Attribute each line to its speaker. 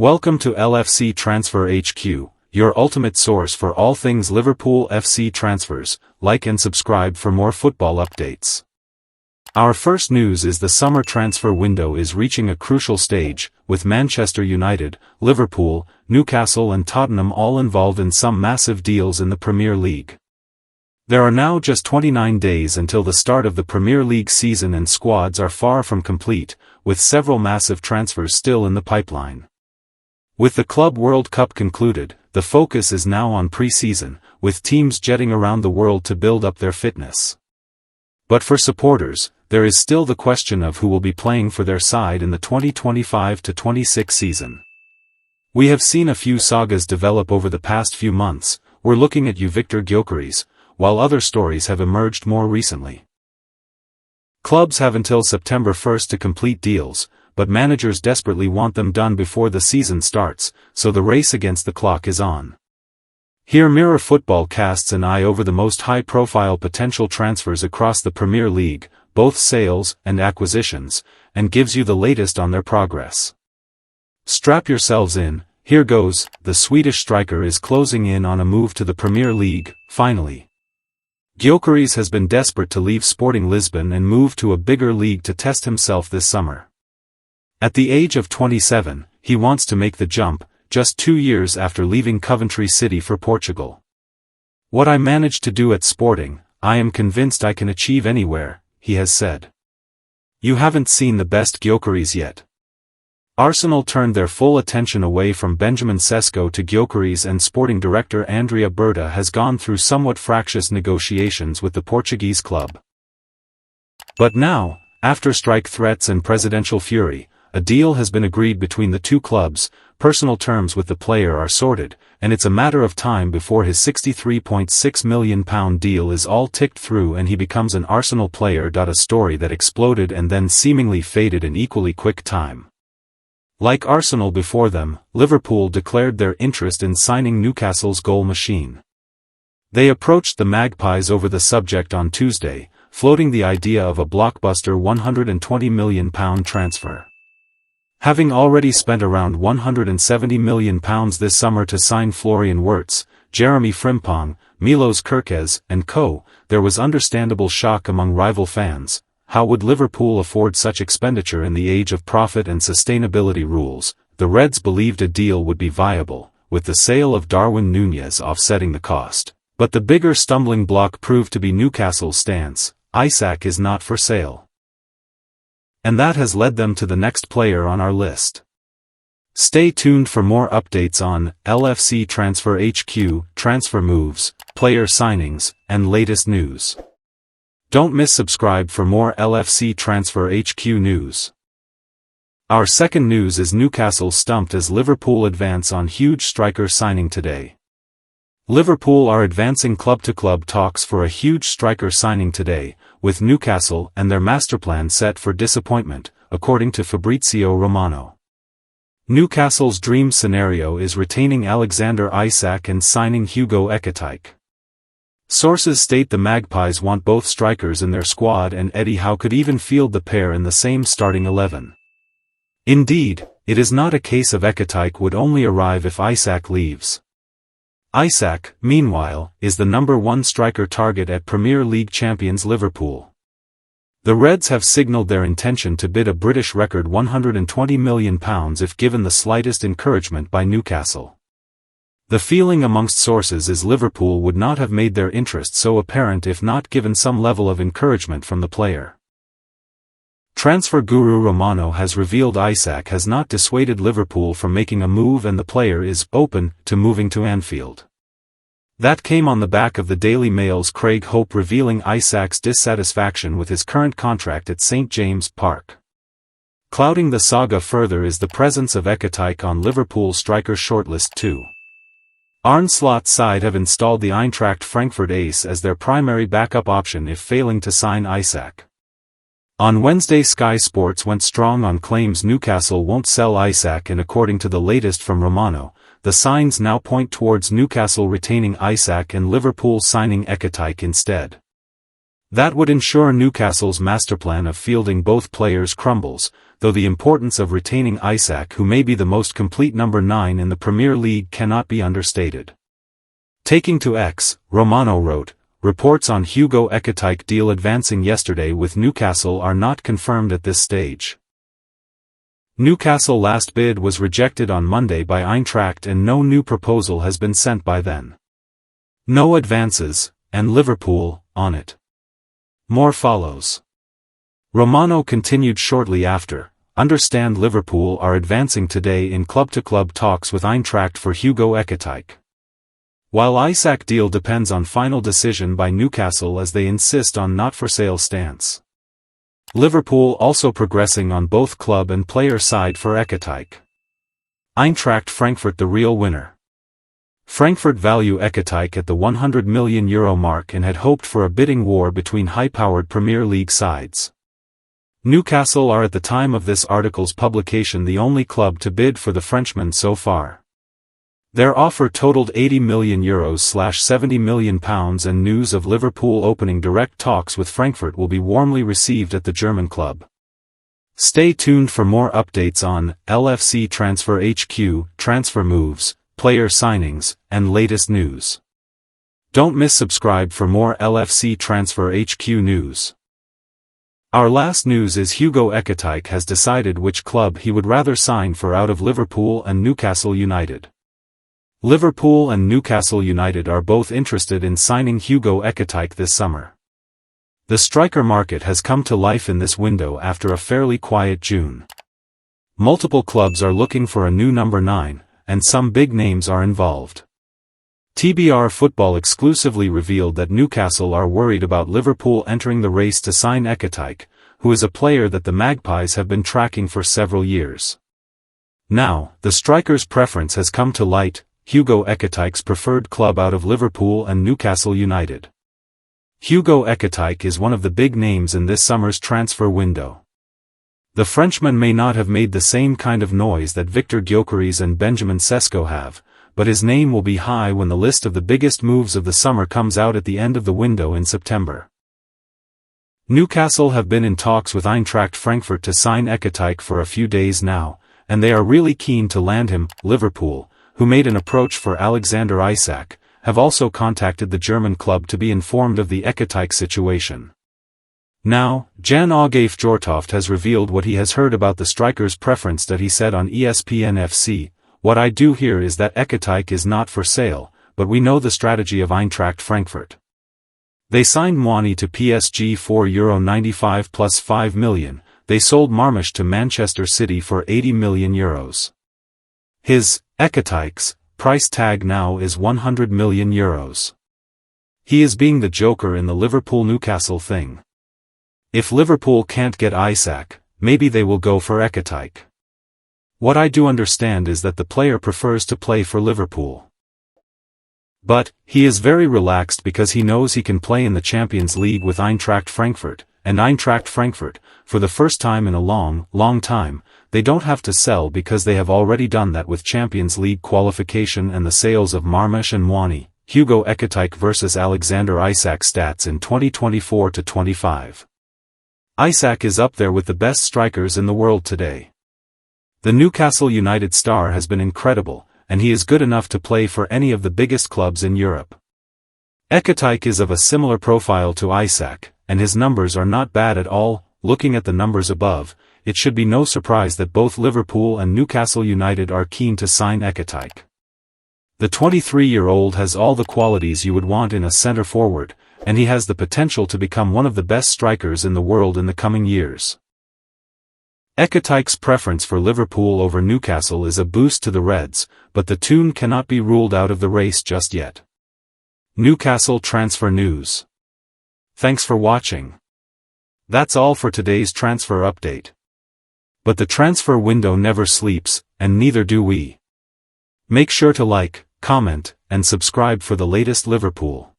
Speaker 1: Welcome to LFC Transfer HQ, your ultimate source for all things Liverpool FC transfers. Like and subscribe for more football updates. Our first news is the summer transfer window is reaching a crucial stage, with Manchester United, Liverpool, Newcastle and Tottenham all involved in some massive deals in the Premier League. There are now just 29 days until the start of the Premier League season and squads are far from complete, with several massive transfers still in the pipeline. With the Club World Cup concluded, the focus is now on pre-season, with teams jetting around the world to build up their fitness. But for supporters, there is still the question of who will be playing for their side in the 2025-26 season. We have seen a few sagas develop over the past few months. We're looking at Gyokeres, while other stories have emerged more recently. Clubs have until September 1st to complete deals, but managers desperately want them done before the season starts, so the race against the clock is on. Here Mirror Football casts an eye over the most high-profile potential transfers across the Premier League, both sales and acquisitions, and gives you the latest on their progress. Strap yourselves in, here goes. The Swedish striker is closing in on a move to the Premier League, finally. Gyokeres has been desperate to leave Sporting Lisbon and move to a bigger league to test himself this summer. At the age of 27, he wants to make the jump, just 2 years after leaving Coventry City for Portugal. "What I managed to do at Sporting, I am convinced I can achieve anywhere," he has said. You haven't seen the best Gyokeres yet. Arsenal turned their full attention away from Benjamin Sesko to Gyokeres, and sporting director Andrea Berta has gone through somewhat fractious negotiations with the Portuguese club. But now, after strike threats and presidential fury, a deal has been agreed between the two clubs. Personal terms with the player are sorted, and it's a matter of time before his £63.6 million deal is all ticked through and he becomes an Arsenal player. A story that exploded and then seemingly faded in equally quick time. Like Arsenal before them, Liverpool declared their interest in signing Newcastle's goal machine. They approached the Magpies over the subject on Tuesday, floating the idea of a blockbuster £120 million transfer. Having already spent around £170 million this summer to sign Florian Wirtz, Jeremy Frimpong, Milos Kerkez, and co., there was understandable shock among rival fans. How would Liverpool afford such expenditure in the age of profit and sustainability rules? The Reds believed a deal would be viable, with the sale of Darwin Núñez offsetting the cost. But the bigger stumbling block proved to be Newcastle's stance. Isak is not for sale. And that has led them to the next player on our list. Stay tuned for more updates on LFC Transfer HQ, transfer moves, player signings, and latest news. Don't miss subscribe for more LFC Transfer HQ news. Our second news is Newcastle stumped as Liverpool advance on huge striker signing today. Liverpool are advancing club-to-club talks for a huge striker signing today, with Newcastle and their masterplan set for disappointment, according to Fabrizio Romano. Newcastle's dream scenario is retaining Alexander Isak and signing Hugo Ekitike. Sources state the Magpies want both strikers in their squad, and Eddie Howe could even field the pair in the same starting 11. Indeed, it is not a case of Ekitike would only arrive if Isak leaves. Isak, meanwhile, is the number one striker target at Premier League champions Liverpool. The Reds have signalled their intention to bid a British record £120 million if given the slightest encouragement by Newcastle. The feeling amongst sources is Liverpool would not have made their interest so apparent if not given some level of encouragement from the player. Transfer guru Romano has revealed Isak has not dissuaded Liverpool from making a move, and the player is open to moving to Anfield. That came on the back of the Daily Mail's Craig Hope revealing Isak's dissatisfaction with his current contract at St James Park. Clouding the saga further is the presence of Ekitike on Liverpool striker shortlist too. Arne Slot's side have installed the Eintracht Frankfurt ace as their primary backup option if failing to sign Isak. On Wednesday, Sky Sports went strong on claims Newcastle won't sell Isak, and according to the latest from Romano, the signs now point towards Newcastle retaining Isak and Liverpool signing Ekitike instead. That would ensure Newcastle's masterplan of fielding both players crumbles, though the importance of retaining Isak, who may be the most complete number 9 in the Premier League, cannot be understated. Taking to X, Romano wrote, "Reports on Hugo Ekitike deal advancing yesterday with Newcastle are not confirmed at this stage. Newcastle last bid was rejected on Monday by Eintracht and no new proposal has been sent by then. No advances, and Liverpool, on it. More follows." Romano continued shortly after, "Understand Liverpool are advancing today in club-to-club talks with Eintracht for Hugo Ekitike. While Isak deal depends on final decision by Newcastle as they insist on not-for-sale stance. Liverpool also progressing on both club and player side for Ekitike. Eintracht Frankfurt the real winner. Frankfurt value Ekitike at the €100 million mark and had hoped for a bidding war between high-powered Premier League sides. Newcastle are at the time of this article's publication the only club to bid for the Frenchman so far. Their offer totaled €80 million/£70 million, and news of Liverpool opening direct talks with Frankfurt will be warmly received at the German club. Stay tuned for more updates on LFC Transfer HQ, transfer moves, player signings, and latest news. Don't miss subscribe for more LFC Transfer HQ news. Our last news is Hugo Ekitike has decided which club he would rather sign for out of Liverpool and Newcastle United. Liverpool and Newcastle United are both interested in signing Hugo Ekitike this summer. The striker market has come to life in this window after a fairly quiet June. Multiple clubs are looking for a new number 9, and some big names are involved. TBR Football exclusively revealed that Newcastle are worried about Liverpool entering the race to sign Ekitike, who is a player that the Magpies have been tracking for several years. Now, the striker's preference has come to light, Hugo Ekitike's preferred club out of Liverpool and Newcastle United. Hugo Ekitike is one of the big names in this summer's transfer window. The Frenchman may not have made the same kind of noise that Victor Gyokeres and Benjamin Sesko have, but his name will be high when the list of the biggest moves of the summer comes out at the end of the window in September. Newcastle have been in talks with Eintracht Frankfurt to sign Ekitike for a few days now, and they are really keen to land him. Liverpool, who made an approach for Alexander Isak, have also contacted the German club to be informed of the Ekitike situation. Now, Jan-Åge Fjørtoft has revealed what he has heard about the striker's preference that he said on ESPN FC, "What I do hear is that Ekitike is not for sale, but we know the strategy of Eintracht Frankfurt. They signed Mwani to PSG for €95 plus €5 million, they sold Marmoush to Manchester City for €80 million. His, Ekitike's, price tag now is €100 million. He is being the joker in the Liverpool-Newcastle thing. If Liverpool can't get Isak, maybe they will go for Ekitike. What I do understand is that the player prefers to play for Liverpool. But, he is very relaxed because he knows he can play in the Champions League with Eintracht Frankfurt, and Eintracht Frankfurt, for the first time in a long time, they don't have to sell because they have already done that with Champions League qualification and the sales of Marmoush and Mwani. Hugo Ekitike vs Alexander Isak stats in 2024-25. Isak is up there with the best strikers in the world today. The Newcastle United star has been incredible, and he is good enough to play for any of the biggest clubs in Europe. Ekitike is of a similar profile to Isak, and his numbers are not bad at all. Looking at the numbers above, it should be no surprise that both Liverpool and Newcastle United are keen to sign Ekitike. The 23-year-old has all the qualities you would want in a centre-forward, and he has the potential to become one of the best strikers in the world in the coming years. Ekitike's preference for Liverpool over Newcastle is a boost to the Reds, but the tune cannot be ruled out of the race just yet. Newcastle transfer news. Thanks for watching. That's all for today's transfer update. But the transfer window never sleeps, and neither do we. Make sure to like, comment, and subscribe for the latest Liverpool